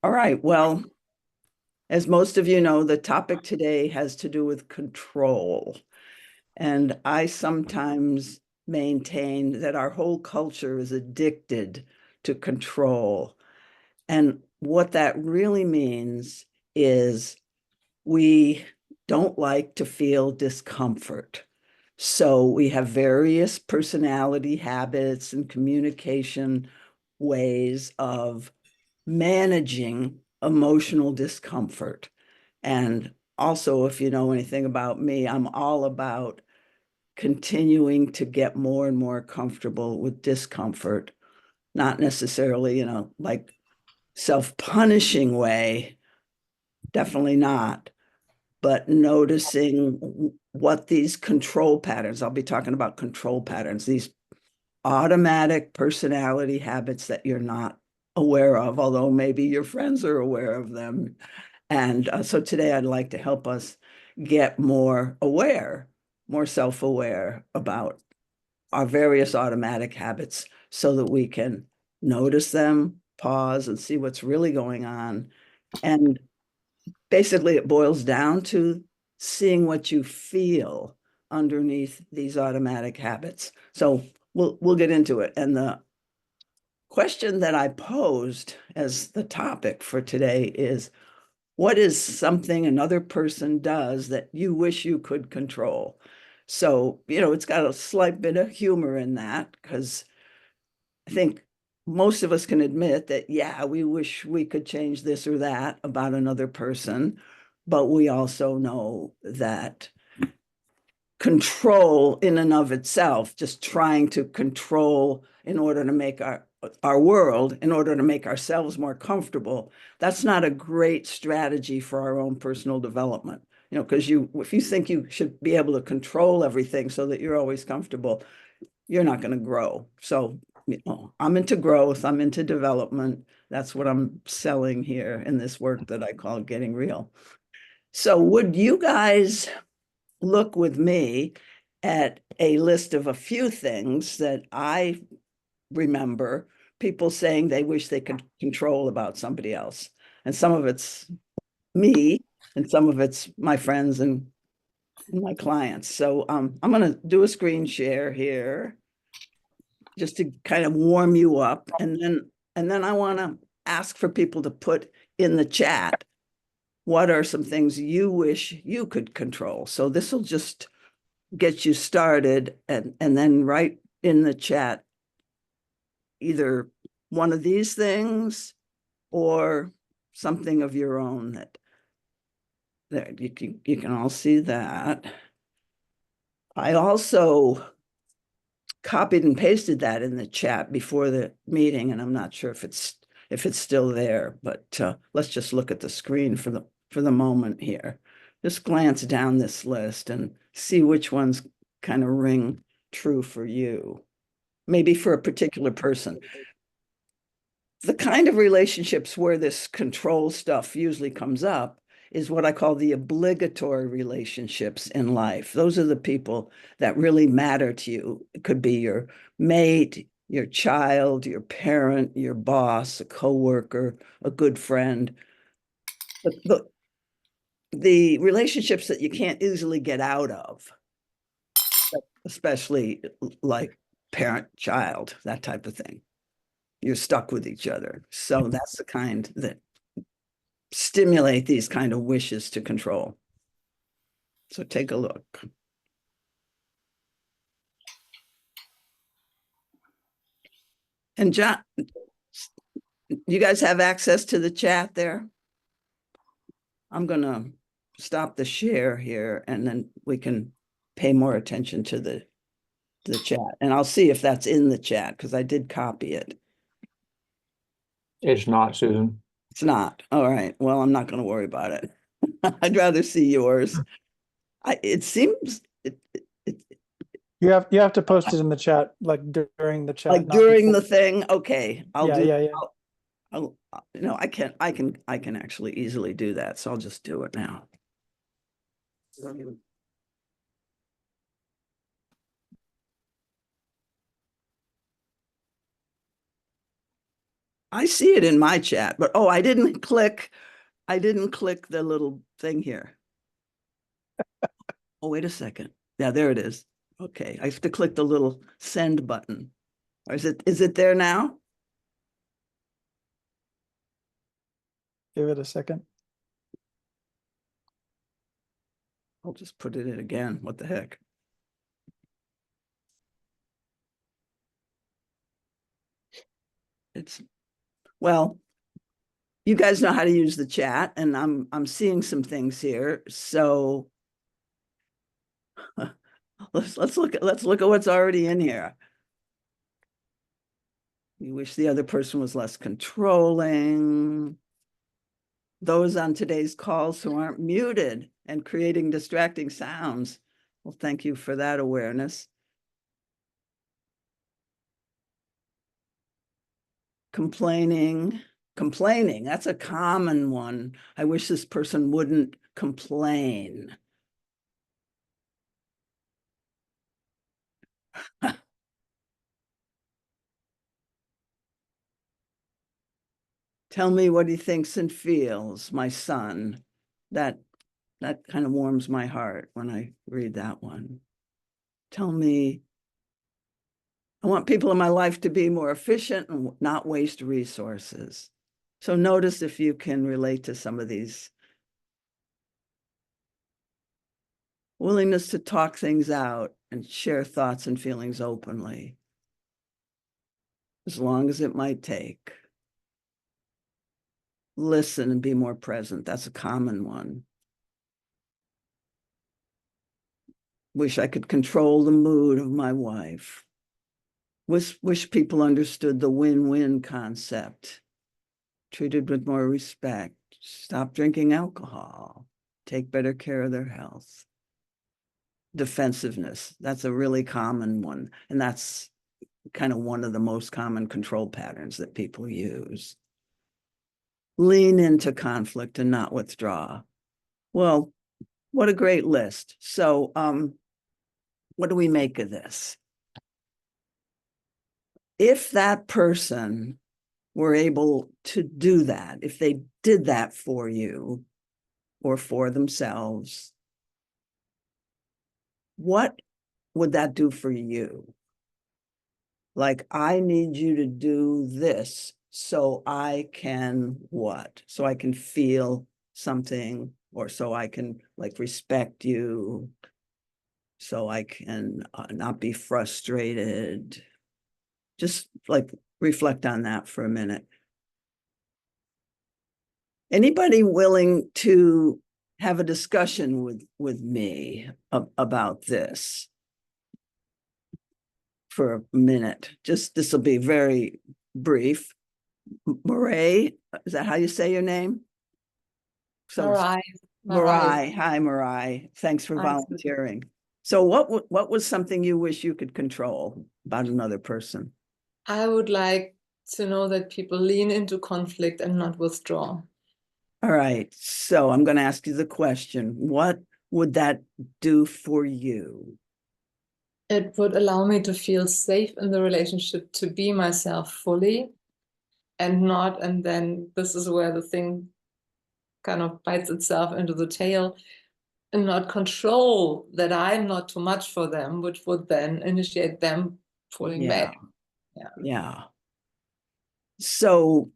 All right. Well, as most of you know, the topic today has to do with control. And I sometimes maintain that our whole culture is addicted to control. And what that really means is we don't like to feel discomfort. So we have various personality habits and communication ways of managing emotional discomfort. And also, if you know anything about me, I'm all about continuing to get more and more comfortable with discomfort, not necessarily, like self-punishing way, definitely not, but noticing what these control patterns, I'll be talking about control patterns, these automatic personality habits that you're not aware of, although maybe your friends are aware of them. And so today I'd like to help us get more aware, more self-aware about our various automatic habits so that we can notice them, pause, and see what's really going on. And basically, it boils down to seeing what you feel underneath these automatic habits. So we'll get into it. And the question that I posed as the topic for today is, what is something another person does that you wish you could control? So, it's got a slight bit of humor in that because I think most of us can admit that, yeah, we wish we could change this or that about another person, but we also know that control in and of itself, just trying to control in order to make our world, in order to make ourselves more comfortable, that's not a great strategy for our own personal development. Because if you think you should be able to control everything so that you're always comfortable, you're not going to grow. So, I'm into growth, I'm into development. That's what I'm selling here in this work that I call Getting Real. So, would you guys look with me at a list of a few things that I remember people saying they wish they could control about somebody else? And some of it's me, and some of it's my friends and my clients. So I'm going to do a screen share here just to kind of warm you up, and then I want to ask for people to put in the chat what are some things you wish you could control. So this will just get you started, and then write in the chat either one of these things or something of your own that there you can all see that. I also copied and pasted that in the chat before the meeting, and I'm not sure if it's still there, but let's just look at the screen for the moment here. Just glance down this list and see which ones kind of ring true for you, maybe for a particular person. The kind of relationships where this control stuff usually comes up is what I call the obligatory relationships in life. Those are the people that really matter to you. It could be your mate, your child, your parent, your boss, a coworker, a good friend. But the relationships that you can't easily get out of, especially like parent, child, that type of thing. You're stuck with each other. So that's the kind that stimulate these kind of wishes to control. So take a look. And John, you guys have access to the chat there? I'm going to stop the share here, and then we can pay more attention to the chat. And I'll see if that's in the chat because I did copy it. It's not, Susan. It's not. All right. Well, I'm not going to worry about it. I'd rather see yours. It seems You have to post it in the chat, like during the chat, like not during before. the thing. Okay, I'll Yeah, do. yeah, yeah. I can actually easily do that. So I'll just do it now. I see it in my chat, but oh, I didn't click the little thing here. Oh, wait a second. Yeah, there it is. Okay, I have to click the little send button. Or is it there now? Give it a second. I'll just put it in again. What the heck? It's well, you guys know how to use the chat, and I'm seeing some things here. So let's look at what's already in here. You wish the other person was less controlling. Those on today's calls who aren't muted and creating distracting sounds. Well, thank you for that awareness. Complaining, that's a common one. I wish this person wouldn't complain. Tell me what he thinks and feels, my son. That kind of warms my heart when I read that one. Tell me, I want people in my life to be more efficient and not waste resources. So notice if you can relate to some of these. Willingness to talk things out and share thoughts and feelings openly, as long as it might take. Listen and be more present. That's a common one. Wish I could control the mood of my wife. Wish people understood the win-win concept. Treated with more respect. Stop drinking alcohol. Take better care of their health. Defensiveness. That's a really common one. And that's kind of one of the most common control patterns that people use. Lean into conflict and not withdraw. Well, what a great list. So, what do we make of this? If that person were able to do that, if they did that for you or for themselves, what would that do for you? Like, I need you to do this so I can what? So I can feel something, or so I can like respect you, so I can not be frustrated. Just like reflect on that for a minute. Anybody willing to have a discussion with me about this for a minute? Just this will be very brief. Murray, is that how you say your name? So Marai. Murray, hi Murray. Thanks for Hi. volunteering. So what was something you wish you could control about another person? I would like to know that people lean into conflict and not withdraw. All right. So I'm going to ask you the question. What would that do for you? It would allow me to feel safe in the relationship, to be myself fully and not, and then this is where the thing kind of bites itself into the tail, and not control that I'm not too much for them, which would then initiate them pulling back. Yeah. So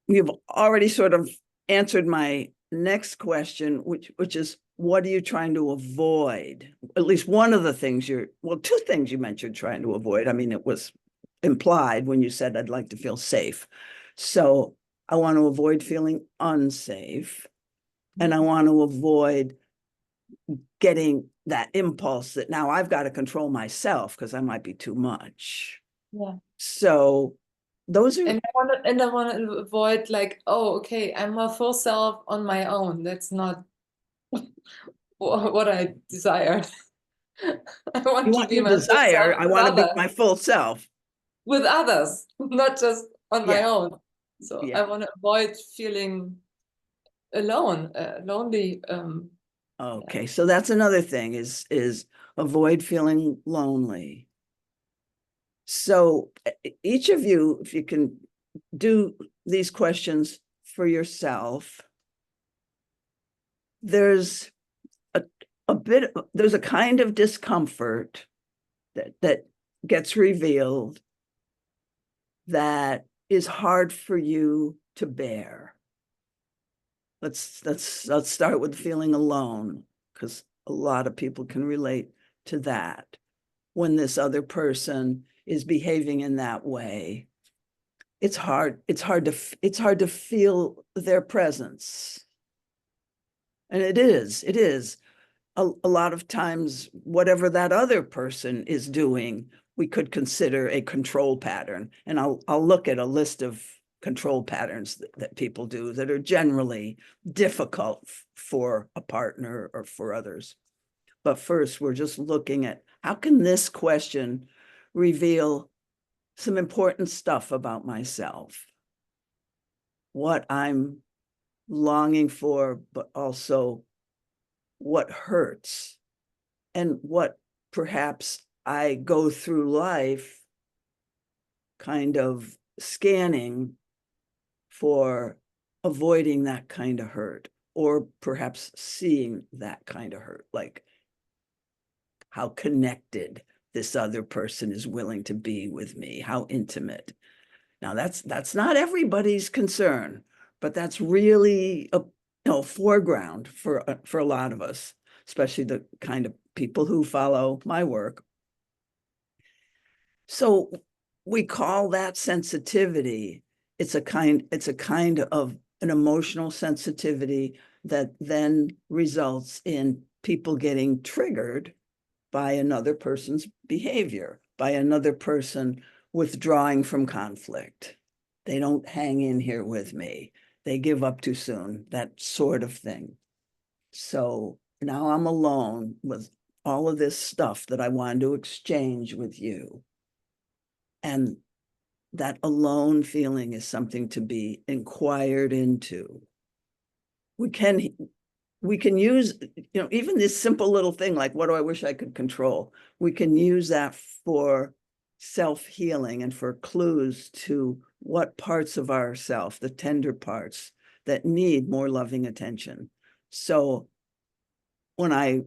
you've already sort of answered my next question, which is, what are you trying to avoid? At least one of the things two things you mentioned trying to avoid. I mean, it was implied when you said, I'd like to feel safe. So I want to avoid feeling unsafe. And I want to avoid getting that impulse that now I've got to control myself because I might be too much. Yeah. So those are, And I want to avoid like, oh, okay, I'm my full self on my own. That's not what I desired. I want you to want be your my full desire. self I with want to be others, my full self. not just on my Yeah. own. So I Yeah. want to avoid feeling alone, lonely. Okay. So that's another thing is avoid feeling lonely. So each of you, if you can do these questions for yourself, there's there's a kind of discomfort that gets revealed that is hard for you to bear. Let's start with feeling alone, because a lot of people can relate to that. When this other person is behaving in that way, it's hard to feel their presence. And it is a lot of times, whatever that other person is doing, we could consider a control pattern. And I'll look at a list of control patterns that people do that are generally difficult for a partner or for others. But first, we're just looking at how can this question reveal some important stuff about myself, what I'm longing for, but also what hurts, and what perhaps I go through life kind of scanning for avoiding that kind of hurt, or perhaps seeing that kind of hurt, like how connected this other person is willing to be with me, how intimate. Now that's not everybody's concern, but that's really a foreground for a lot of us, especially the kind of people who follow my work. So we call that sensitivity. It's a kind of an emotional sensitivity that then results in people getting triggered by another person's behavior, by another person withdrawing from conflict. They don't hang in here with me. They give up too soon, that sort of thing. So now I'm alone with all of this stuff that I wanted to exchange with you. And that alone feeling is something to be inquired into. We can use, even this simple little thing like, what do I wish I could control? We can use that for self-healing and for clues to what parts of ourself, the tender parts, that need more loving attention. So when I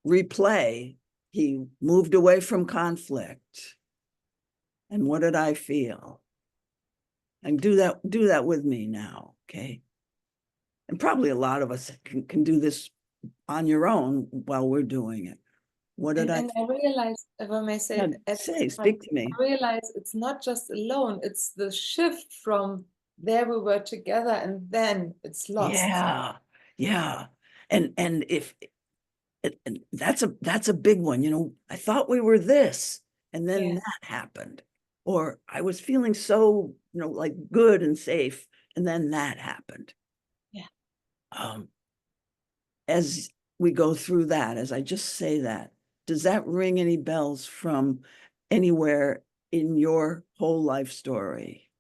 replay, he moved away from conflict. And what did I feel? And do that with me now, okay? And probably a lot of us can do this on your own while we're doing it. What did and I realize, if I may say, speak to me. I realize it's not just alone, it's the shift from there we were together and then it's lost. Yeah. And if and that's a big one, I thought we were this, and then that happened. Or I was feeling so, like good and safe, and then that happened. Yeah. As we go through that, as I just say that, does that ring any bells from anywhere in your whole life story?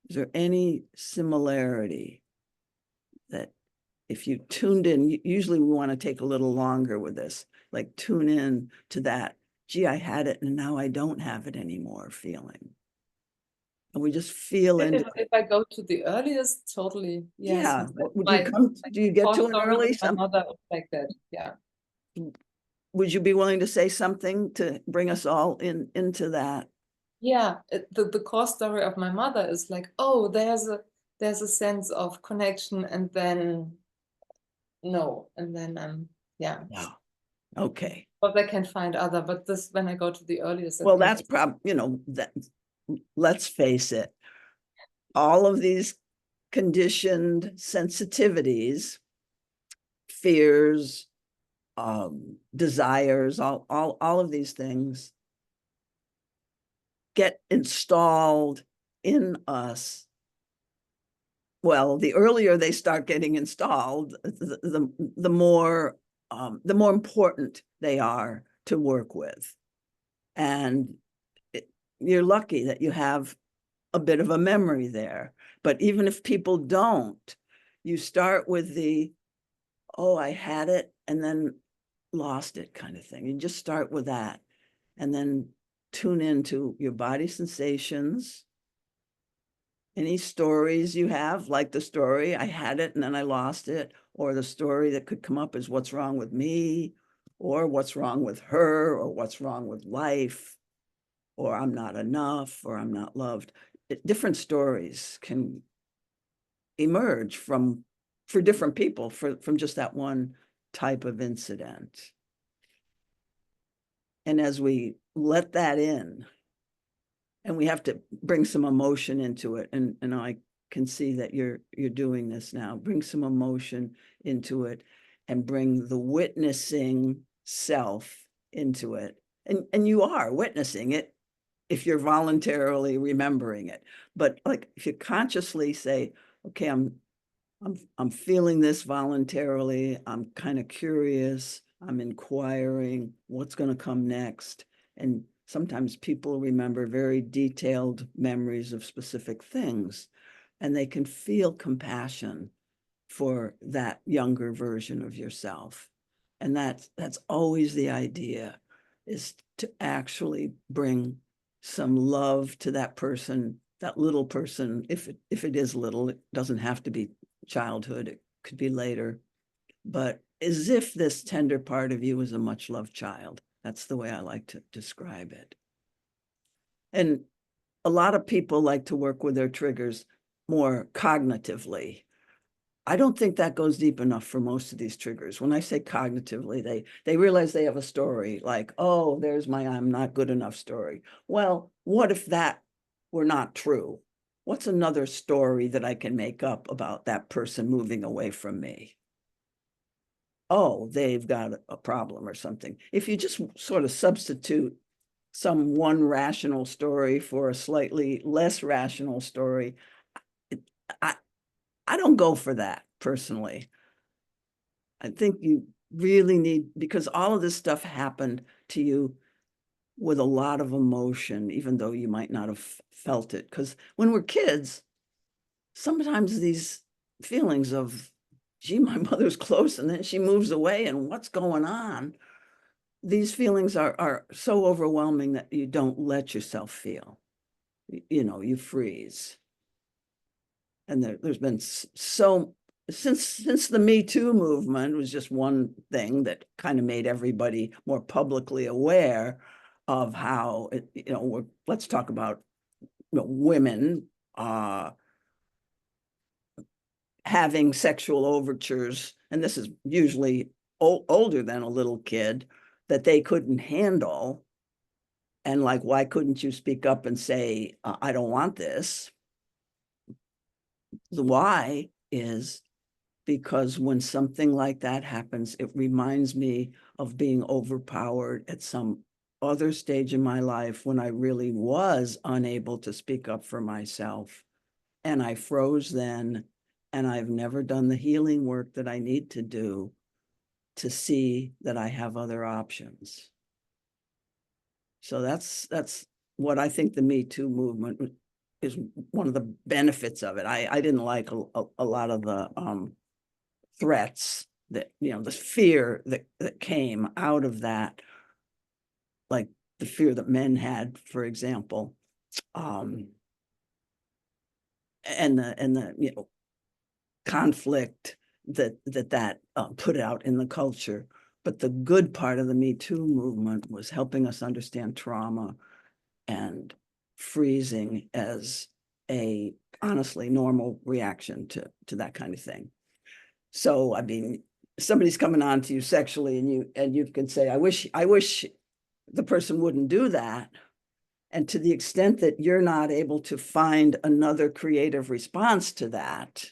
Is there any similarity that if you tuned in, usually we want to take a little longer with this, like tune in to that, gee, I had it and now I don't have it anymore feeling. And we just feel into if I go to the earliest, totally, yes. Yeah. Do you get to an early my mother was like that? Yeah. Would you be willing to say something to bring us all into that? Yeah, the core story of my mother is like, oh, there's a sense of connection, and then no, and then yeah. Wow. Okay. But I can find other, but this when I go to the earliest. Well, that's probably, that, let's face it, all of these conditioned sensitivities, fears, desires, all of these things get installed in us. Well, the earlier they start getting installed, the more important they are to work with. And you're lucky that you have a bit of a memory there. But even if people don't, you start with the, oh, I had it and then lost it kind of thing. You just start with that and then tune into your body sensations, Any stories you have, like the story, I had it and then I lost it, or the story that could come up is what's wrong with me, or what's wrong with her, or what's wrong with life, or I'm not enough, or I'm not loved. Different stories can emerge for different people from just that one type of incident. And as we let that in, and we have to bring some emotion into it, and I can see that you're doing this now. Bring some emotion into it and bring the witnessing self into it. And you are witnessing it if you're voluntarily remembering it. But like if you consciously say, okay, I'm feeling this voluntarily, I'm kind of curious, I'm inquiring what's going to come next. And sometimes people remember very detailed memories of specific things, and they can feel compassion for that younger version of yourself. And that's always the idea, is to actually bring some love to that person, that little person. If it is little, it doesn't have to be childhood, it could be later, but as if this tender part of you is a much loved child. That's the way I like to describe it. And a lot of people like to work with their triggers more cognitively. I don't think that goes deep enough for most of these triggers. When I say cognitively, they realize they have a story, like, oh, there's my I'm not good enough story. Well, what if that were not true? What's another story that I can make up about that person moving away from me? Oh, they've got a problem or something. If you just sort of substitute some one rational story for a slightly less rational story, I don't go for that personally. I think you really need, because all of this stuff happened to you with a lot of emotion, even though you might not have felt it. Because when we're kids, sometimes these feelings of, gee, my mother's close and then she moves away and what's going on? These feelings are so overwhelming that you don't let yourself feel. You know, you freeze. And there's been so, since the Me Too movement was just one thing that kind of made everybody more publicly aware of how let's talk about women having sexual overtures, and this is usually older than a little kid, that they couldn't handle. And like, why couldn't you speak up and say, I don't want this? The why is because when something like that happens, it reminds me of being overpowered at some other stage in my life when I really was unable to speak up for myself. And I froze then, and I've never done the healing work that I need to do to see that I have other options. So that's what I think the Me Too movement is, one of the benefits of it. I didn't like a lot of the threats that, the fear that came out of that, like the fear that men had, for example, and the conflict that put out in the culture. But the good part of the Me Too movement was helping us understand trauma and freezing as a honestly normal reaction to that kind of thing. So, I mean, somebody's coming on to you sexually and you can say, I wish the person wouldn't do that. And to the extent that you're not able to find another creative response to that,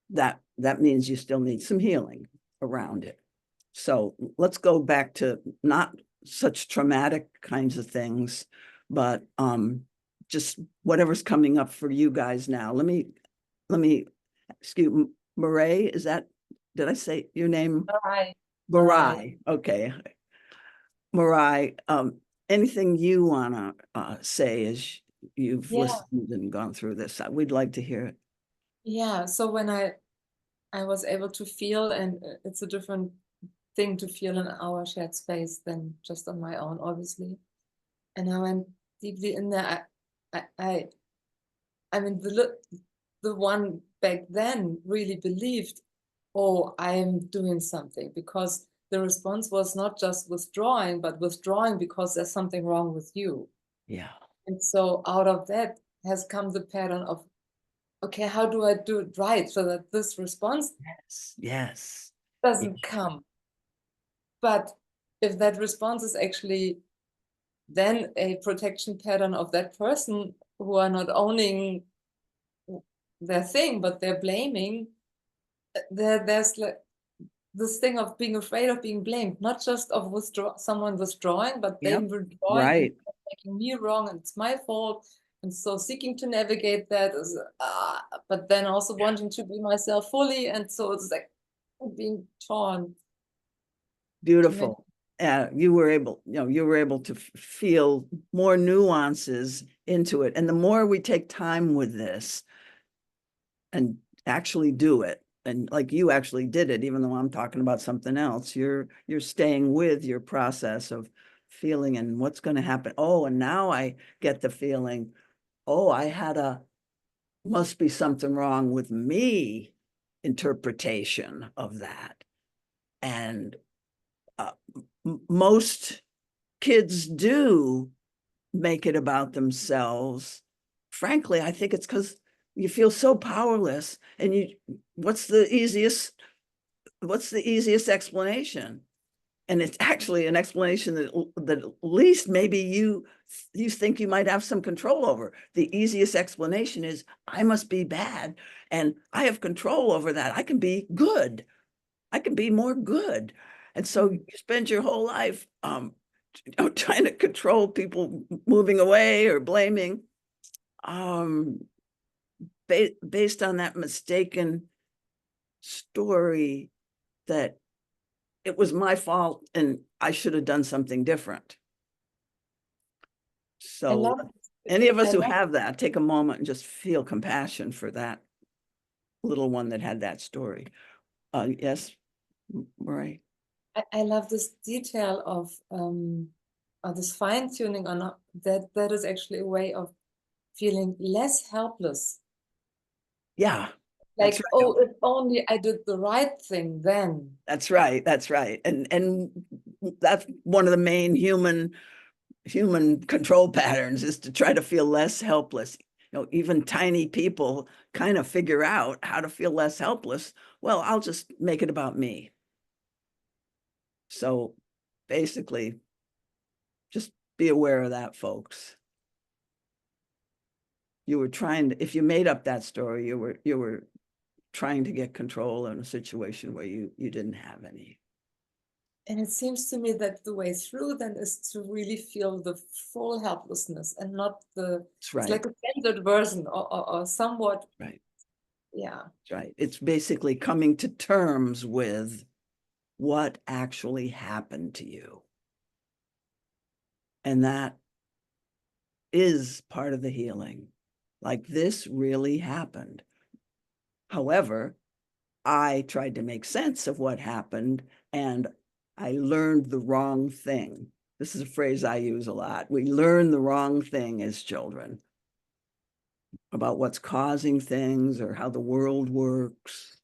that means you still need some healing around it. So let's go back to not such traumatic kinds of things, but just whatever's coming up for you guys now. Let me excuse Murray, did I say your name? Hi. Marai. Okay. Marai, anything you want to say as you've listened and gone through this? We'd like to hear it. Yeah, so when I was able to feel, and it's a different thing to feel in our shared space than just on my own, obviously. And I went deeply in there. I I mean, the one back then really believed, oh, I am doing something, because the response was not just withdrawing, but withdrawing because there's something wrong with you. Yeah. And so out of that has come the pattern of, okay, how do I do it right so that this response Yes. Yes. doesn't come? But if that response is actually then a protection pattern of that person who are not owning their thing, but they're blaming, there's like this thing of being afraid of being blamed, not just of someone withdrawing, but Yep. them withdrawing Right. and making me wrong and it's my fault. And so seeking to navigate that is, but then also wanting to be myself fully. And so it's like being torn. Beautiful. You were able, you were able to feel more nuances into it. And the more we take time with this and actually do it, and like you actually did it, even though I'm talking about something else, you're staying with your process of feeling and what's going to happen. Oh, and now I get the feeling, oh, I had must be something wrong with me interpretation of that. And most kids do make it about themselves. Frankly, I think it's because you feel so powerless, and what's the easiest explanation? And it's actually an explanation that at least maybe you think you might have some control over. The easiest explanation is, I must be bad and I have control over that. I can be good. I can be more good. And so you spend your whole life trying to control people moving away or blaming, based on that mistaken story that it was my fault and I should have done something different. So any of us who have that, take a moment and just feel compassion for that little one that had that story. Yes, right. I love this detail of this fine tuning on that is actually a way of feeling less helpless. Yeah. Like, right. oh, if only I did the right thing then. That's right. That's right. And that's one of the main human control patterns, is to try to feel less helpless. Even tiny people kind of figure out how to feel less helpless. Well, I'll just make it about me. So basically, just be aware of that, folks. You were trying to, if you made up that story, you were trying to get control in a situation where you didn't have any. And it seems to me that the way through then is to really feel the full helplessness and not That's right. It's like a censored version or somewhat. Right. Yeah. That's right. It's basically coming to terms with what actually happened to you. And that is part of the healing. Like, this really happened. However, I tried to make sense of what happened and I learned the wrong thing. This is a phrase I use a lot. We learn the wrong thing as children about what's causing things or how the world works,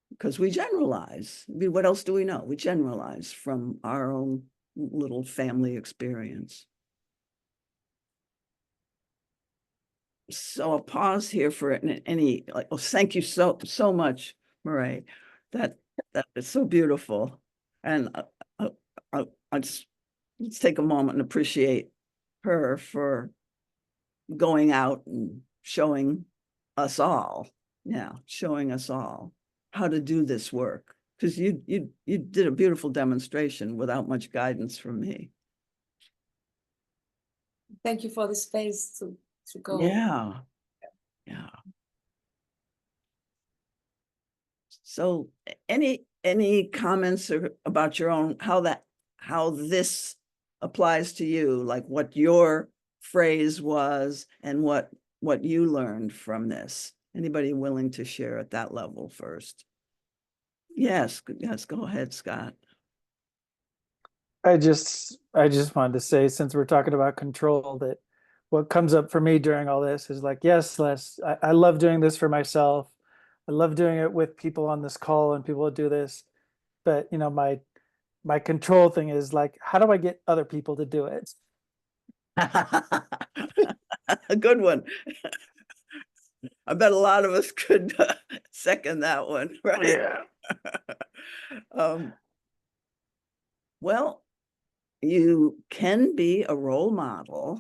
because we generalize. I mean, what else do we know? We generalize from our own little family experience. So I'll pause here for any, like, oh, thank you so much, Murray. That is so beautiful. And I just, let's take a moment and appreciate her for going out and showing us all, showing us all how to do this work. Because you did a beautiful demonstration without much guidance from me. Thank you for the space to go. Yeah. So any comments about your own, how this applies to you, like what your phrase was and what you learned from this? Anybody willing to share at that level first? Yes, go ahead, Scott. I just wanted to say, since we're talking about control, that what comes up for me during all this is like, yes, Les, I love doing this for myself. I love doing it with people on this call and people that do this. But you know, my control thing is like, how do I get other people to do it? A good one. I bet a lot of us could second that one, right? Yeah. Um, well, you can be a role model.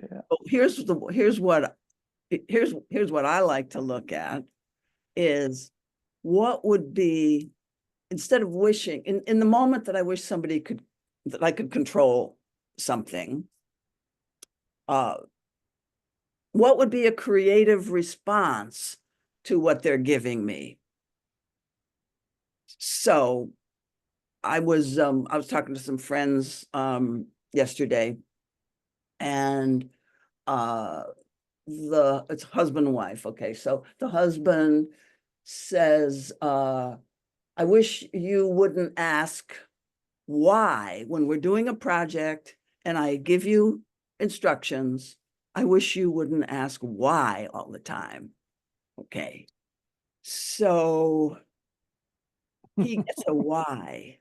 Yeah. But here's what I like to look at is what would be, instead of wishing in the moment that I wish that I could control something, what would be a creative response to what they're giving me? So I was talking to some friends yesterday, and it's husband and wife. Okay, so the husband says, I wish you wouldn't ask why when we're doing a project and I give you instructions. I wish you wouldn't ask why all the time. Okay, so he gets a why.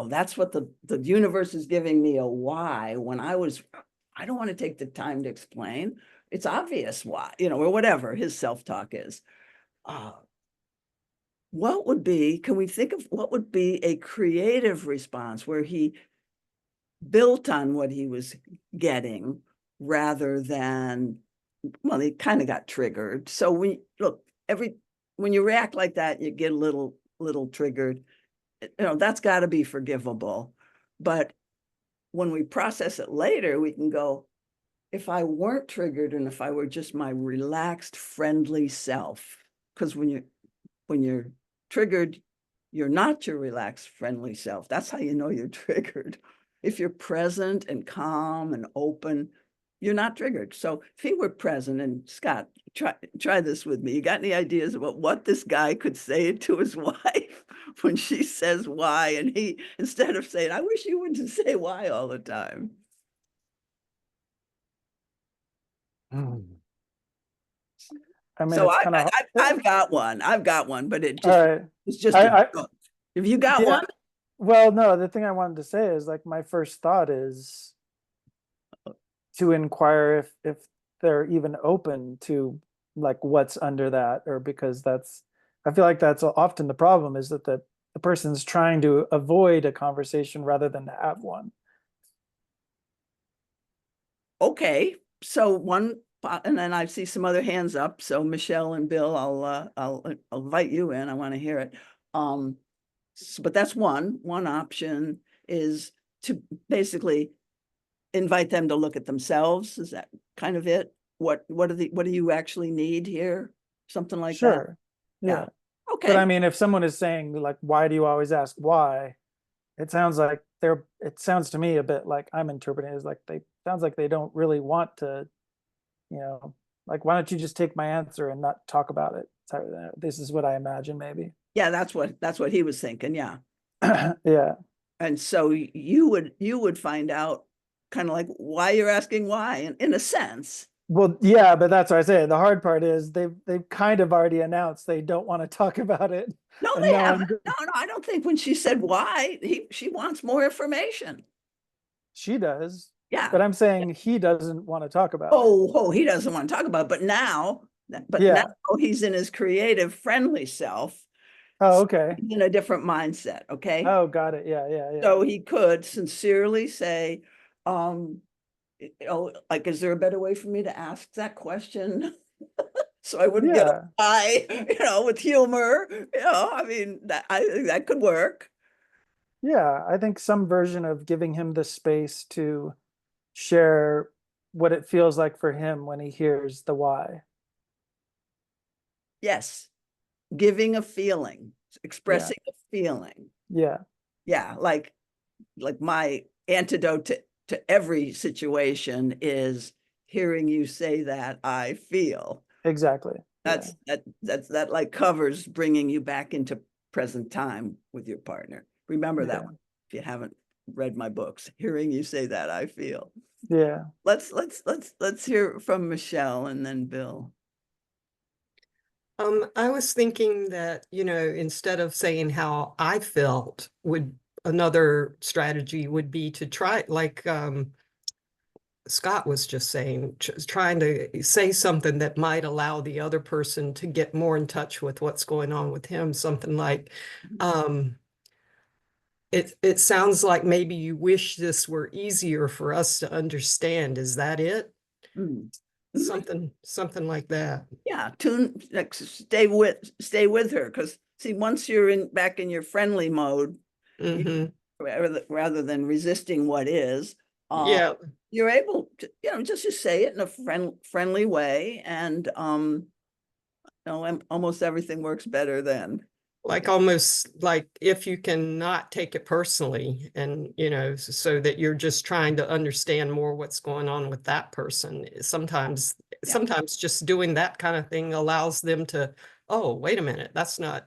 That's what the universe is giving me, a why, when I don't want to take the time to explain. It's obvious why, or whatever his self-talk is. Can we think of what would be a creative response where he built on what he was getting rather than, well, he kind of got triggered. So when you react like that, you get a little triggered. That's got to be forgivable. But when we process it later, we can go, if I weren't triggered and if I were just my relaxed, friendly self, because when you're triggered, you're not your relaxed, friendly self. That's how you know you're triggered. If you're present and calm and open, you're not triggered. So if he were present, and Scott, try this with me. You got any ideas about what this guy could say to his wife when she says why, and he, instead of saying, I wish you wouldn't say why all the time. I mean, So it's kind of, I've got one, but all right. it's just I, a I, joke. Have you got yeah. one? Well, no, the thing I wanted to say is like my first thought is to inquire if they're even open to like what's under that, or because I feel like that's often the problem, is that the person's trying to avoid a conversation rather than to have one. Okay, so and then I see some other hands up. So Michelle and Bill, I'll invite you in. I want to hear it. But that's one option, is to basically invite them to look at themselves. Is that kind of it? What do you actually need here? Something like that. Sure. Yeah. Yeah. Okay. But I mean, if someone is saying like, why do you always ask why? It sounds to me a bit like I'm interpreting it as like sounds like they don't really want to, like, why don't you just take my answer and not talk about it? So, this is what I imagine, maybe. Yeah, that's what he was thinking. Yeah. Yeah. And so you would find out kind of like why you're asking why, in a sense. Well, yeah, but that's what I say. The hard part is they've kind of already announced they don't want to talk about it. No, And they now haven't. No, I don't think when she said why, she wants more information. she does. Yeah. But I'm saying he doesn't want to talk about it. Oh, he doesn't want to talk about it. But now Yeah. he's in his creative, friendly self. Oh, So okay. he's in a different mindset. Okay. Oh, got it. Yeah, yeah, yeah. So he could sincerely say, like, is there a better way for me to ask that question? So I wouldn't get a Yeah. why, with humor. I mean, I think that could work. Yeah. I think some version of giving him the space to share what it feels like for him when he hears the why. Yes. Giving a feeling, Yeah. expressing a feeling. Yeah. Yeah. Like my antidote to every situation is hearing you say that I feel. Exactly. Yeah. That like covers bringing you back into present time with your partner. Remember that Yeah. one if you haven't read my books. Hearing you say that, I feel. Yeah. Let's hear from Michelle and then Bill. I was thinking that, instead of saying how I felt, another strategy would be to try, like Scott was just saying, trying to say something that might allow the other person to get more in touch with what's going on with him. Something like, it sounds like maybe you wish this were easier for us to understand. Is that it? Mm. Something like that. Yeah, like stay with her, because see, once you're back in your friendly mode, Mm-hmm. rather than resisting what is, Yeah. you're able to, just say it in a friendly way, and almost everything works better then. Like almost like if you can not take it personally, and so that you're just trying to understand more what's going on with that person. Sometimes just doing that kind of thing allows them to, oh, wait a minute, that's not,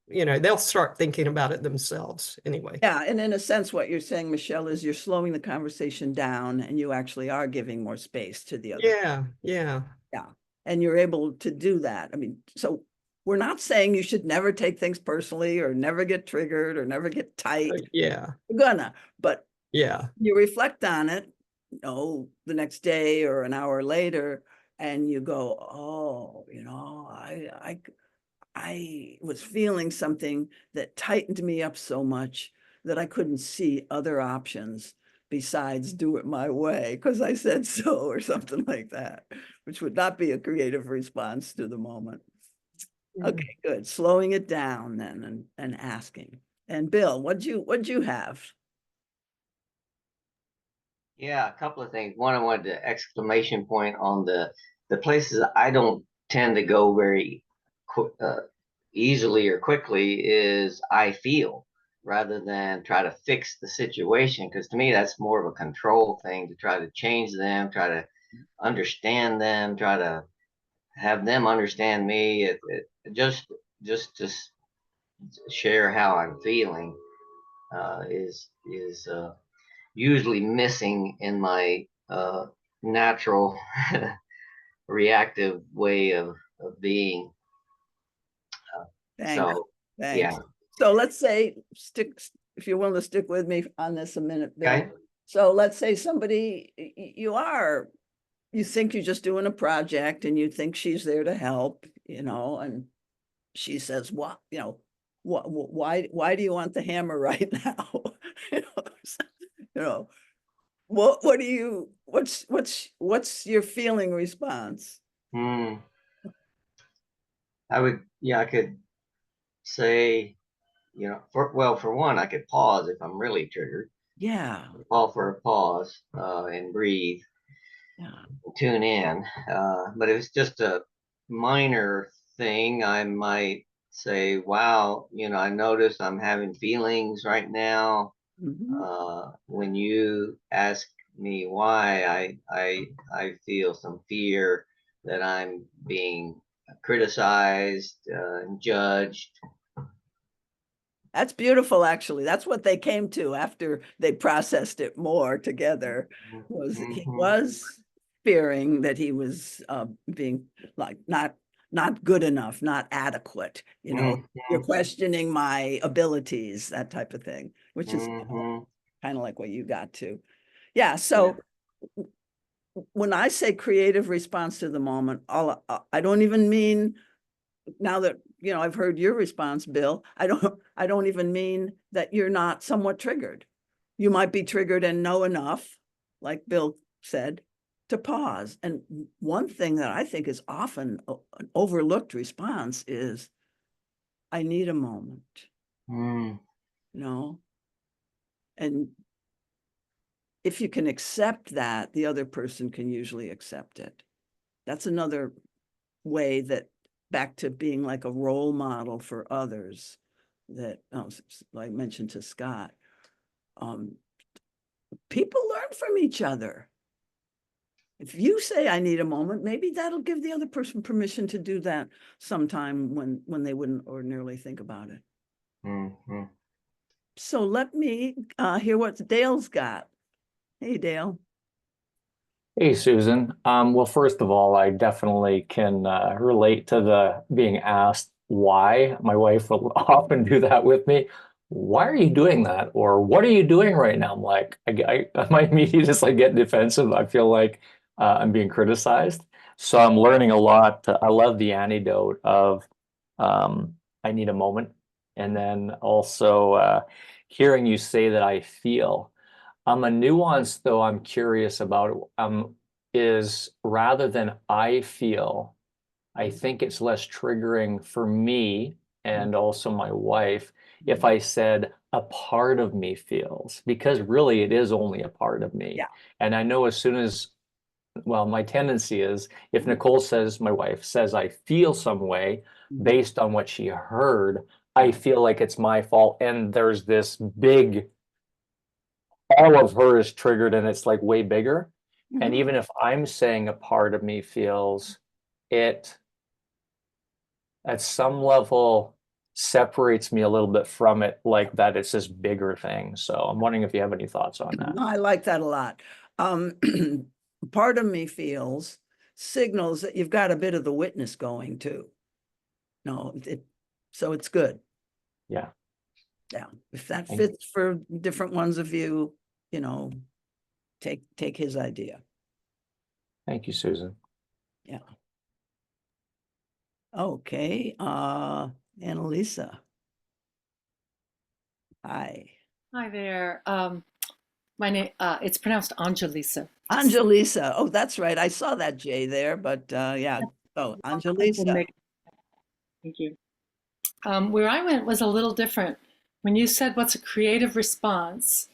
they'll start thinking about it themselves anyway. Yeah, and in a sense, what you're saying, Michelle, is you're slowing the conversation down, and you actually are giving more space to the other. Yeah. And you're able to do that. I mean, so we're not saying you should never take things personally, or never get triggered, or never get tight. Yeah. You're gonna, but Yeah. you reflect on it, the next day or an hour later, and you go, oh, I was feeling something that tightened me up so much that I couldn't see other options besides do it my way because I said so, or something like that, which would not be a creative response to the moment. Okay, good. Slowing it down then, and asking. And Bill, what'd you have? Yeah, a couple of things. One, I wanted to exclamation point on the places I don't tend to go very easily or quickly is I feel, rather than try to fix the situation. Because to me, that's more of a control thing, to try to change them, try to understand them, try to have them understand me. Just to share how I'm feeling is usually missing in my natural reactive way of being. Thanks. So Thanks. yeah. So let's say if you're willing to stick with me on this a minute, Bill. Okay. So let's say somebody you think you're just doing a project, and you think she's there to help, and she says, what, why do you want the hammer right now? What do you, what's your feeling response? I could say, for one, I could pause if I'm really triggered. Yeah. Call for a pause and breathe. Yeah. Tune in. But if it's just a minor thing, I might say, wow, I noticed I'm having feelings right now. When you ask me why, I feel some fear that I'm being criticized and judged. That's beautiful, actually. That's what they came to after they processed it more together, was he was fearing that he was being like not good enough, not adequate. You're questioning my abilities, that type of thing, which is kind of like what you got to. Yeah. So when I say creative response to the moment, I don't even mean, now that I've heard your response, Bill, I don't even mean that you're not somewhat triggered. You might be triggered and know enough, like Bill said, to pause. And one thing that I think is often an overlooked response is, I need a moment. And if you can accept that, the other person can usually accept it. That's another way that, back to being like a role model for others, that I mentioned to Scott, people learn from each other. If you say, I need a moment, maybe that'll give the other person permission to do that sometime when they wouldn't ordinarily think about it. So let me hear what Dale's got. Hey, Dale. Hey, Susan. Well, first of all, I definitely can relate to the being asked why. My wife will often do that with me. Why are you doing that? Or what are you doing right now? I'm like, I might immediately just like get defensive. I feel like I'm being criticized. So I'm learning a lot. I love the antidote of I need a moment. And then also hearing you say that I feel. A nuance though I'm curious about is rather than I feel, I think it's less triggering for me and also my wife if I said a part of me feels, because really it is only a part of me. Yeah. And I know as soon as, well, my tendency is if Nicole says, my wife says I feel some way based on what she heard, I feel like it's my fault. And there's this big, all of her is triggered and it's like way bigger. And Mhm. even if I'm saying a part of me feels, it at some level separates me a little bit from it, like that it's this bigger thing. So I'm wondering if you have any thoughts on that. I like that a lot. Part of me feels signals that you've got a bit of the witness going too. No, so it's good. Yeah. Yeah. If that Thank you. fits for different ones of you, take his idea. Thank you, Susan. Yeah. Okay. Annalisa. Hi. Hi there. My name, it's pronounced Angelisa. Angelisa. Oh, that's right. I saw that J there, but yeah. Oh, Angelisa. Thank you. Where I went was a little different. When you said what's a creative response,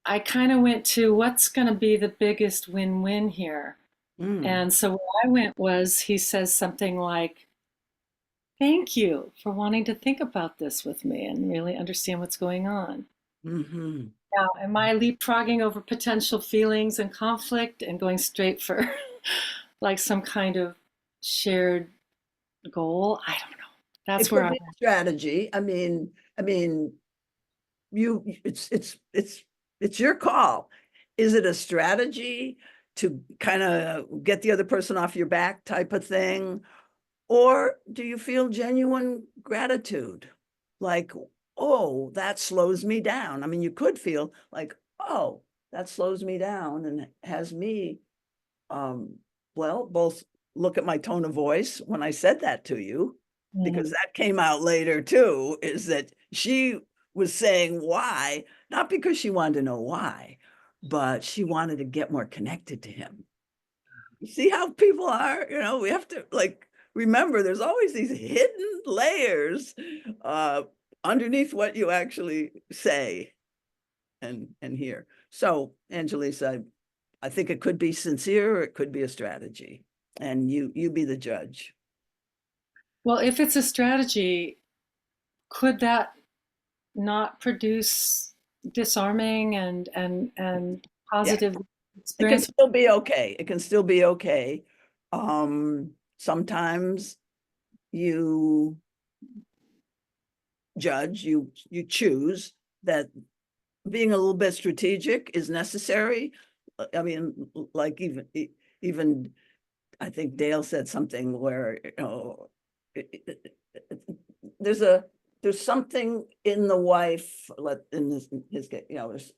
I kind of went to what's going to be the biggest win-win here. Mm, And so where I went was he says something like, thank you for wanting to think about this with me and really understand what's going on. mhm. Now, am I leapfrogging over potential feelings and conflict and going straight for like some kind of shared goal? I don't know. It That's where could I'm be a strategy. I mean, it's your call. Is it a strategy to kind of get the other person off your back type of thing? Or do you feel genuine gratitude? Like, oh, that slows me down. I mean, you could feel like, oh, that slows me down and has me, well, both look at my tone of voice when I said that to you, because that came out later too, is that she was saying why, not because she wanted to know why, but she wanted to get more connected to him. You see how people are, we have to like remember there's always these hidden layers underneath what you actually say and hear. So, Angelisa, I think it could be sincere or it could be a strategy. And you be the judge. Well, if it's a strategy, could that not produce disarming and positive It can experience? still be okay. It can still be okay. Sometimes you judge, you choose that being a little bit strategic is necessary. I mean, like even I think Dale said something where there's something in the wife. In his case,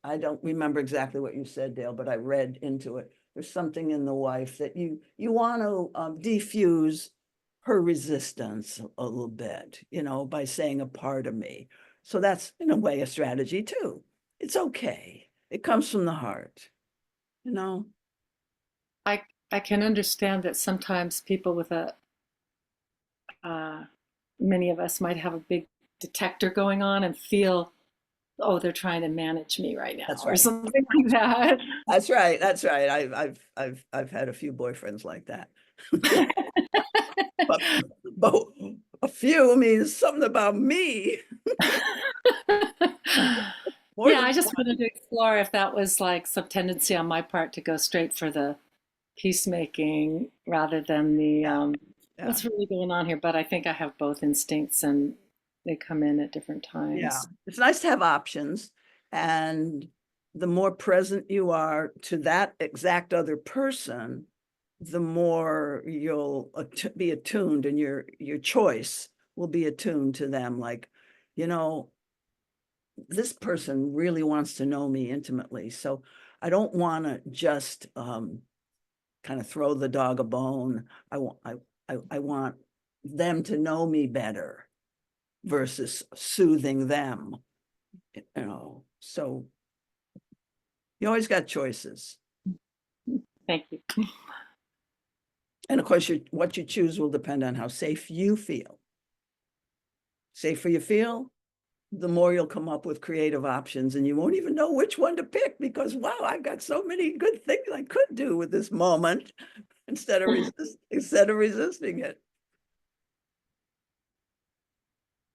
I don't remember exactly what you said, Dale, but I read into it. There's something in the wife that you want to defuse her resistance a little bit, by saying a part of me. So that's in a way a strategy too. It's okay. It comes from the heart, you know. I can understand that sometimes people with many of us might have a big detector going on and feel, oh, they're trying to manage me right now, That's or right. something like that. That's right. That's right. I've had a few boyfriends like that. but a few means something about me. Yeah, I just wanted to explore if that was like some tendency on my part to go straight for the peacemaking rather than the Yeah. what's really going on here. But I think I have both instincts, and they come in at different times. Yeah, it's nice to have options, and the more present you are to that exact other person, the more you'll be attuned, and your choice will be attuned to them. Like, you know, this person really wants to know me intimately, so I don't want to just kind of throw the dog a bone. I want them to know me better versus soothing them, you know. So you always got choices. Thank you. And of course, what you choose will depend on how safe you feel. Safer you feel, the more you'll come up with creative options, and you won't even know which one to pick because, wow, I've got so many good things I could do with this moment instead of resisting it.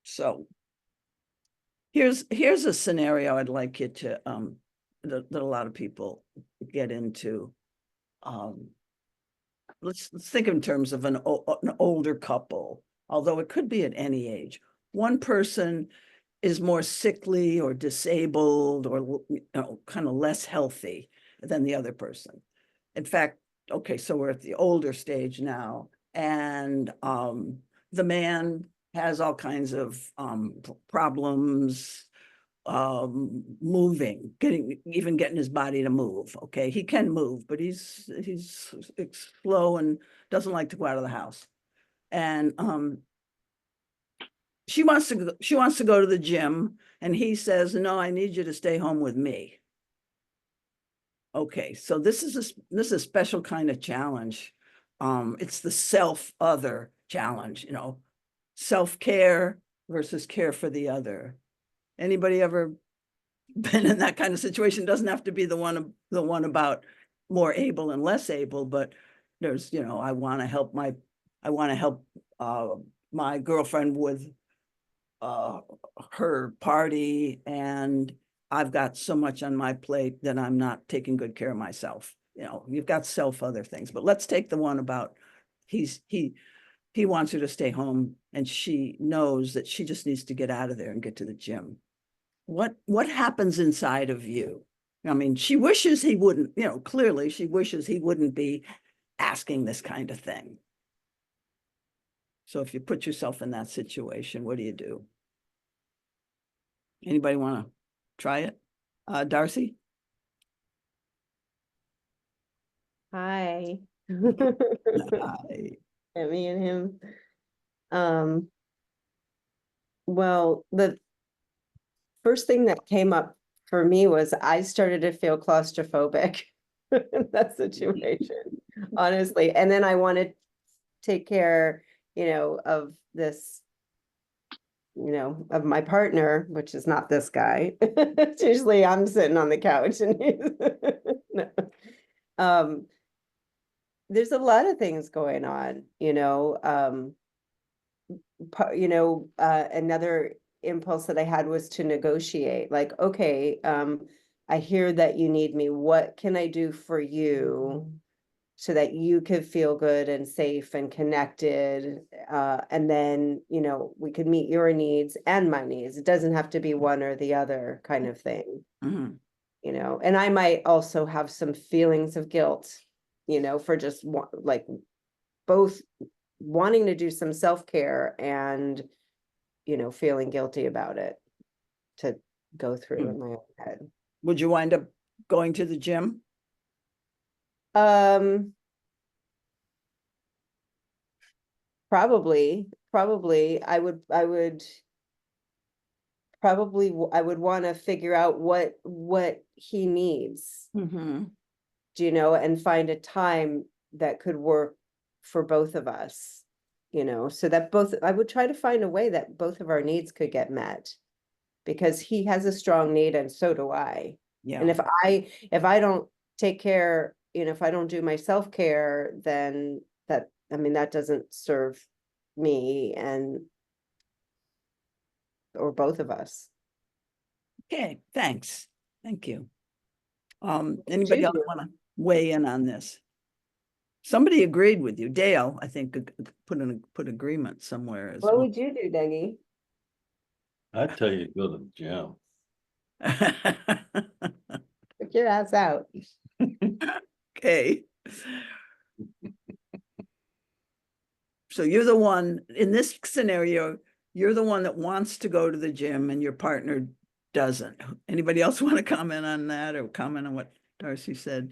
So here's a scenario I'd like you to that a lot of people get into. Let's think in terms of an older couple, although it could be at any age. One person is more sickly or disabled or, you know, kind of less healthy than the other person. In fact, okay, so we're at the older stage now, and the man has all kinds of problems moving, getting his body to move. Okay, he can move, but he's slow and doesn't like to go out of the house. And she wants to go to the gym, and he says, no, I need you to stay home with me. Okay, so this is a special kind of challenge. It's the self-other challenge, you know, self-care versus care for the other. Anybody ever been in that kind of situation? Doesn't have to be the one about more able and less able, but there's, you know, I want to help my girlfriend with her party, and I've got so much on my plate that I'm not taking good care of myself. You know, you've got other things, but let's take the one about he wants her to stay home, and she knows that she just needs to get out of there and get to the gym. What happens inside of you? I mean, she wishes he wouldn't, you know, clearly she wishes he wouldn't be asking this kind of thing. So if you put yourself in that situation, what do you do? Anybody want to try it? Darcy? Hi. I, Me and him. Well, the first thing that came up for me was I started to feel claustrophobic in that situation, honestly. And then I wanted to take care, you know, of this, you know, of my partner, which is not this guy. It's usually I'm sitting on the couch and he's no. There's a lot of things going on, you know. Another impulse that I had was to negotiate, like, okay, I hear that you need me. What can I do for you so that you could feel good and safe and connected? And then, you know, we could meet your needs and my needs. It doesn't have to be one or the other kind of thing, you know. And I might also have some feelings of guilt, you know, for just like both wanting to do some self-care and, you know, feeling guilty about it to go through in my own head. Would you wind up going to the gym? Probably I would want to figure out what he needs, do you know, and find a time that could work for both of us, you know, so that I would try to find a way that both of our needs could get met, because he has a strong need and so do I. Yeah. And if I don't take care, you know, if I don't do my self-care, then that doesn't serve me or both of us. Okay, thanks. Thank you. Anybody else want to weigh in on this? Somebody agreed with you. Dale, I think, put agreement somewhere as What well. would you do, Deggy? I'd tell you to go to the gym. Get your ass out. Okay. So you're the one, in this scenario, you're the one that wants to go to the gym and your partner doesn't. Anybody else want to comment on that or comment on what Darcy said?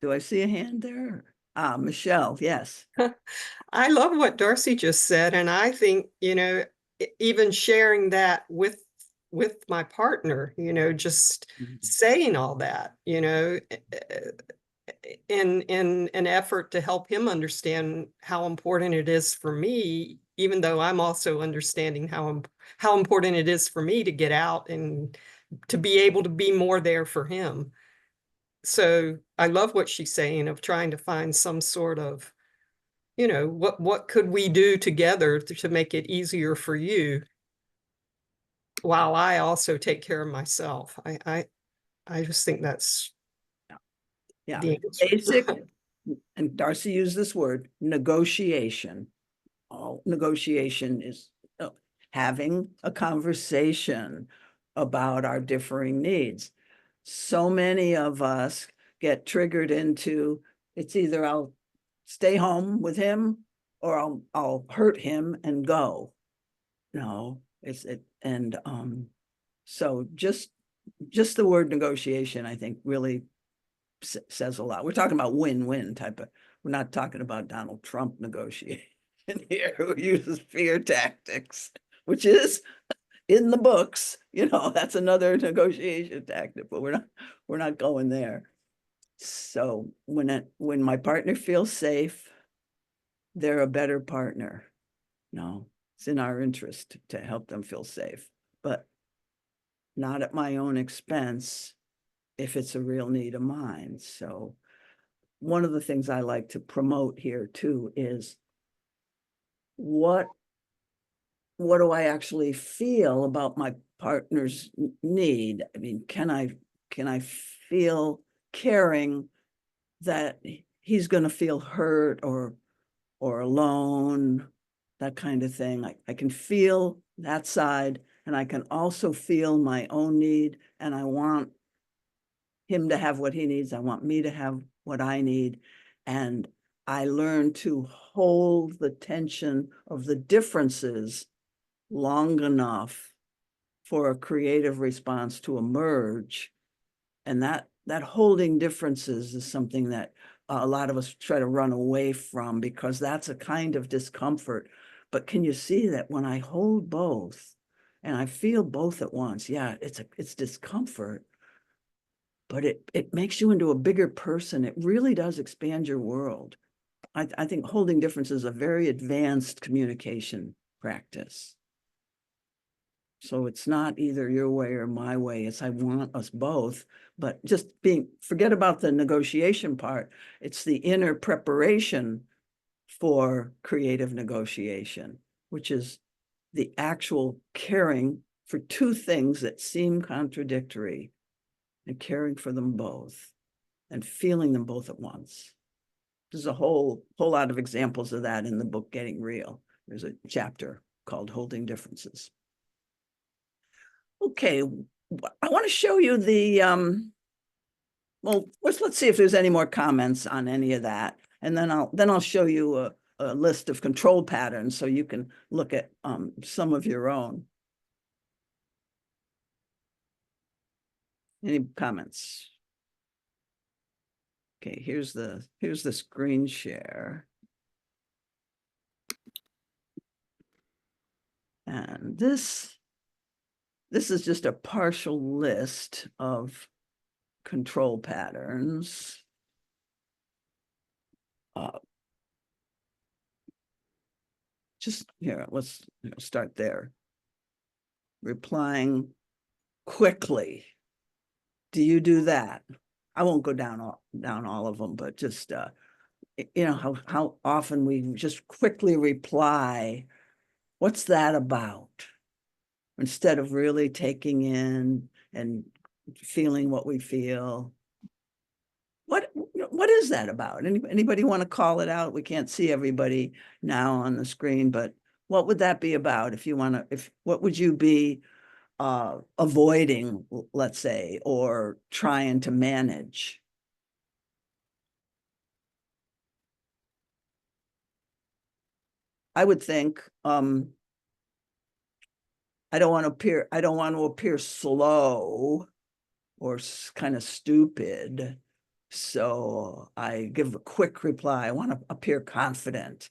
Do I see a hand there? Ah, Michelle, yes. I love what Darcy just said, and I think, even sharing that with my partner, just saying all that, in an effort to help him understand how important it is for me, even though I'm also understanding how important it is for me to get out and to be able to be more there for him. So I love what she's saying of trying to find some sort of, what could we do together to make it easier for you while I also take care of myself. I just think that's Yeah, the answer. basic, and Darcy used this word, negotiation. All negotiation is having a conversation about our differing needs. So many of us get triggered into, it's either I'll stay home with him or I'll hurt him and go. No, so just the word negotiation, I think, really says a lot. We're talking about win-win type of, we're not talking about Donald Trump negotiation here who uses fear tactics, which is in the books, that's another negotiation tactic, but we're not going there. So when my partner feels safe, they're a better partner. No, it's in our interest to help them feel safe, but not at my own expense if it's a real need of mine. So one of the things I like to promote here too is what do I actually feel about my partner's need? I mean, can I feel caring that he's going to feel hurt or alone, that kind of thing. I can feel that side, and I can also feel my own need, and I want him to have what he needs. I want me to have what I need. And I learn to hold the tension of the differences long enough for a creative response to emerge. And that holding differences is something that a lot of us try to run away from because that's a kind of discomfort. But can you see that when I hold both and I feel both at once, yeah, it's discomfort, but it makes you into a bigger person. It really does expand your world. I think holding difference is a very advanced communication practice. So it's not either your way or my way. It's I want us both, but just forget about the negotiation part. It's the inner preparation for creative negotiation, which is the actual caring for two things that seem contradictory and caring for them both and feeling them both at once. There's a whole lot of examples of that in the book, Getting Real. There's a chapter called Holding Differences. Okay, I want to show you the, well, let's see if there's any more comments on any of that. And then I'll show you a list of control patterns so you can look at some of your own. Any comments? Okay, here's the screen share. And this is just a partial list of control patterns. Just here, let's start there. Replying quickly. Do you do that? I won't go down all of them, but just how often we just quickly reply. What's that about? Instead of really taking in and feeling what we feel. What is that about? Anybody want to call it out? We can't see everybody now on the screen, but What would that be about if you want to, what would you be avoiding, let's say, or trying to manage? I would think, I don't want to appear slow or kind of stupid. So I give a quick reply. I want to appear confident,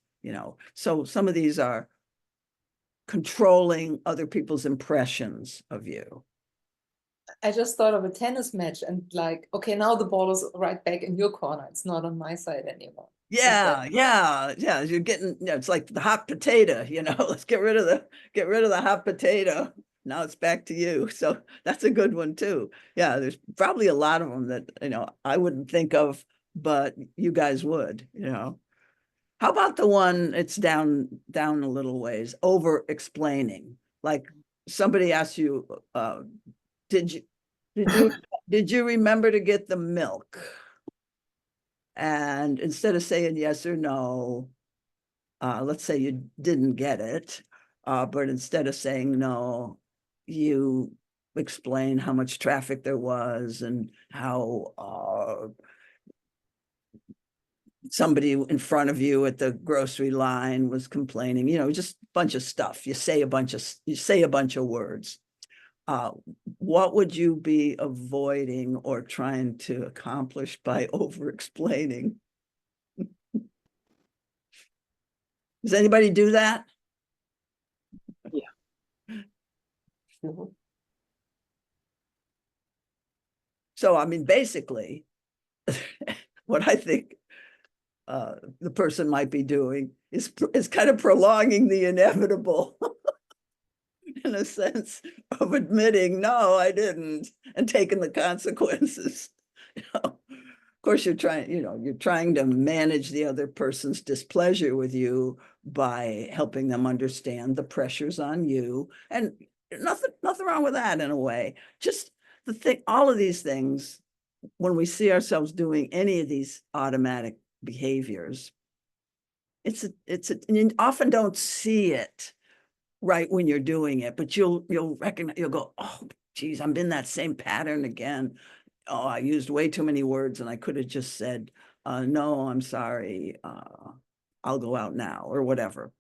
So some of these are controlling other people's impressions of you. I just thought of a tennis match and like, okay, now the ball is right back in your corner. It's not on my side anymore. Yeah. You're getting, it's like the hot potato, let's get rid of the hot potato. Now it's back to you. So that's a good one too. Yeah, there's probably a lot of them that, I wouldn't think of, but you guys would, How about the one, it's down a little ways, over explaining? Like somebody asks you, did you remember to get the milk? And instead of saying yes or no, let's say you didn't get it, but instead of saying no, you explain how much traffic there was and how somebody in front of you at the grocery line was complaining, just a bunch of stuff. You say a bunch of words. What would you be avoiding or trying to accomplish by over explaining? Does anybody do that? Mhm. So, I mean, basically, what I think the person might be doing is kind of prolonging the inevitable in a sense of admitting, no, I didn't, and taking the consequences. Of course, you're trying to manage the other person's displeasure with you by helping them understand the pressures on you, and nothing wrong with that in a way. Just all of these things, when we see ourselves doing any of these automatic behaviors, and you often don't see it right when you're doing it, but you'll recognize, you'll go, oh, geez, I'm in that same pattern again. Oh, I used way too many words and I could have just said, no, I'm sorry. I'll go out now or whatever.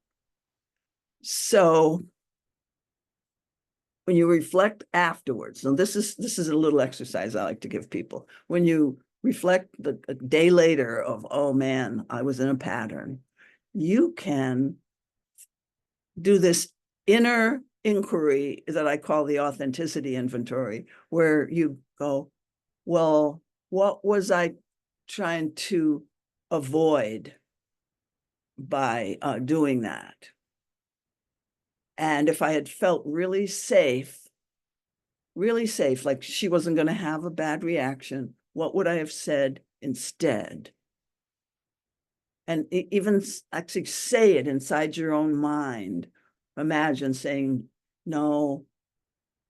So when you reflect afterwards, so this is a little exercise I like to give people. When you reflect a day later of, oh man, I was in a pattern, you can do this inner inquiry that I call the authenticity inventory, where you go, well, what was I trying to avoid by doing that? And if I had felt really safe, like she wasn't going to have a bad reaction, what would I have said instead? And even actually say it inside your own mind. Imagine saying, no,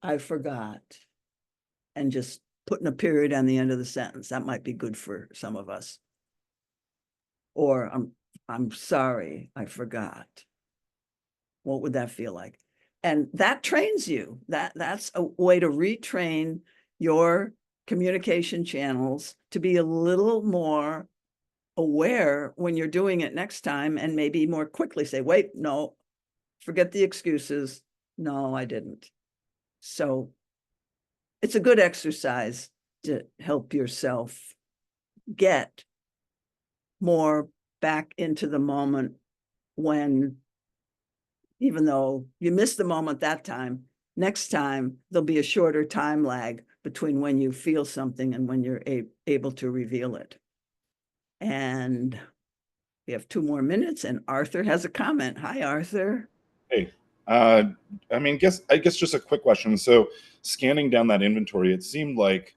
I forgot. And just putting a period on the end of the sentence. That might be good for some of us. Or I'm sorry, I forgot. What would that feel like? And that trains you. That's a way to retrain your communication channels to be a little more aware when you're doing it next time, and maybe more quickly say, wait, no, forget the excuses. No, I didn't. So it's a good exercise to help yourself get more back into the moment, when, even though you missed the moment that time, next time there'll be a shorter time lag between when you feel something and when you're able to reveal it. And we have 2 more minutes, and Arthur has a comment. Hi, Arthur. Hey, I guess just a quick question. So scanning down that inventory, it seemed like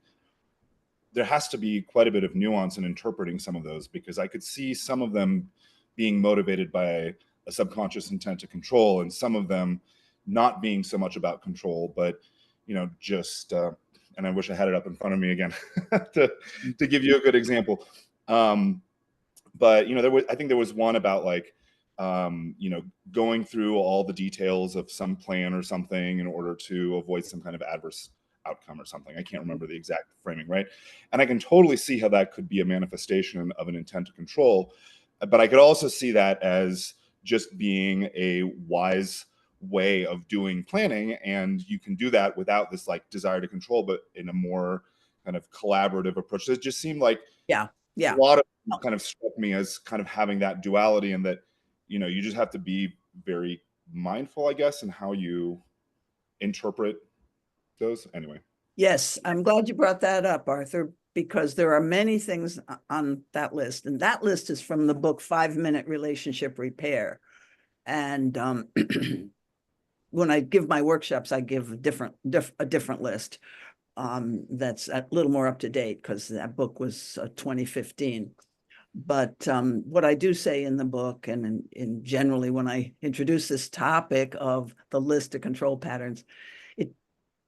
there has to be quite a bit of nuance in interpreting some of those, because I could see some of them being motivated by a subconscious intent to control, and some of them not being so much about control, but just and I wish I had it up in front of me again to give you a good example. But I think there was one about like you know, going through all the details of some plan or something in order to avoid some kind of adverse outcome or something. I can't remember the exact framing, right? And I can totally see how that could be a manifestation of an intent to control. But I could also see that as just being a wise way of doing planning. And you can do that without this like desire to control, but in a more kind of collaborative approach. It just seemed like Yeah. a lot of them kind of struck me as kind of having that duality, and that, you know, you just have to be very mindful, I guess, in how you interpret those. Anyway. Yes, I'm glad you brought that up, Arthur, because there are many things on that list. And that list is from the book 5-Minute Relationship Repair. And when I give my workshops, I give a different list that's a little more up to date, because that book was 2015. But what I do say in the book, and in generally when I introduce this topic of the list of control patterns,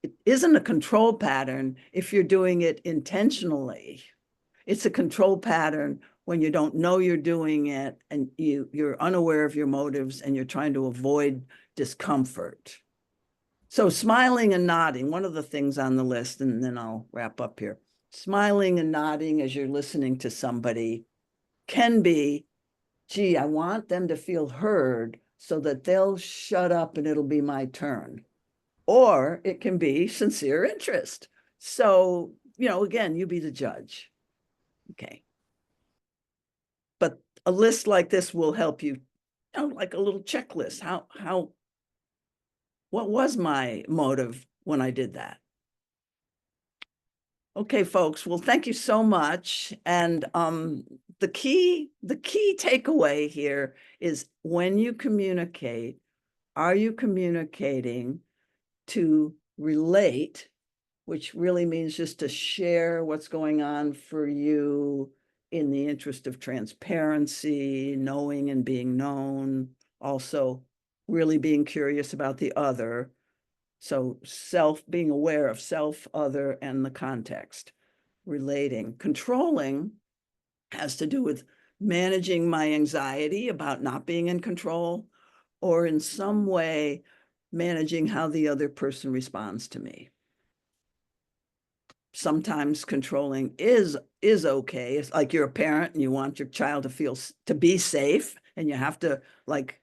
it isn't a control pattern if you're doing it intentionally. It's a control pattern when you don't know you're doing it, and you're unaware of your motives, and you're trying to avoid discomfort. So smiling and nodding, one of the things on the list, and then I'll wrap up here. Smiling and nodding as you're listening to somebody can be, gee, I want them to feel heard so that they'll shut up and it'll be my turn. Or it can be sincere interest. So, you know, again, you be the judge. Okay. But a list like this will help you, you know, like a little checklist. What was my motive when I did that? Okay, folks. Well, thank you so much. And the key takeaway here is, when you communicate, are you communicating to relate, which really means just to share what's going on for you in the interest of transparency, knowing and being known, also really being curious about the other. So being aware of self, other, and the context. Relating. Controlling has to do with managing my anxiety about not being in control, or in some way managing how the other person responds to me. Sometimes controlling is okay. It's like you're a parent and you want your child to be safe, and you have to like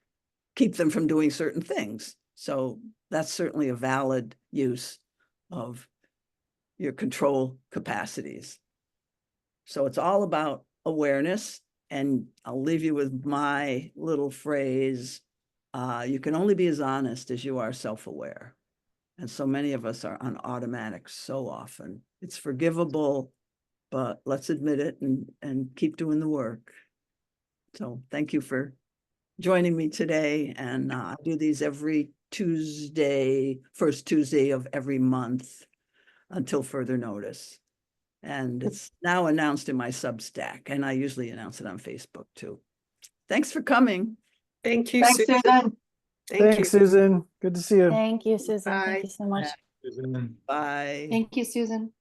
keep them from doing certain things. So that's certainly a valid use of your control capacities. So it's all about awareness. And I'll leave you with my little phrase, you can only be as honest as you are self-aware. And so many of us are on automatic so often. It's forgivable, but let's admit it and keep doing the work. So thank you for joining me today. And I do these every Tuesday, first Tuesday of every month until further notice. And it's now announced in my Substack, and I usually announce it on Facebook too. Thanks for coming. Thank you, Thanks, Susan. Susan. Thank Thanks, you. Susan. Good to see you. Thank you, Susan. Bye. Thank you so much. Bye. Thank you, Susan.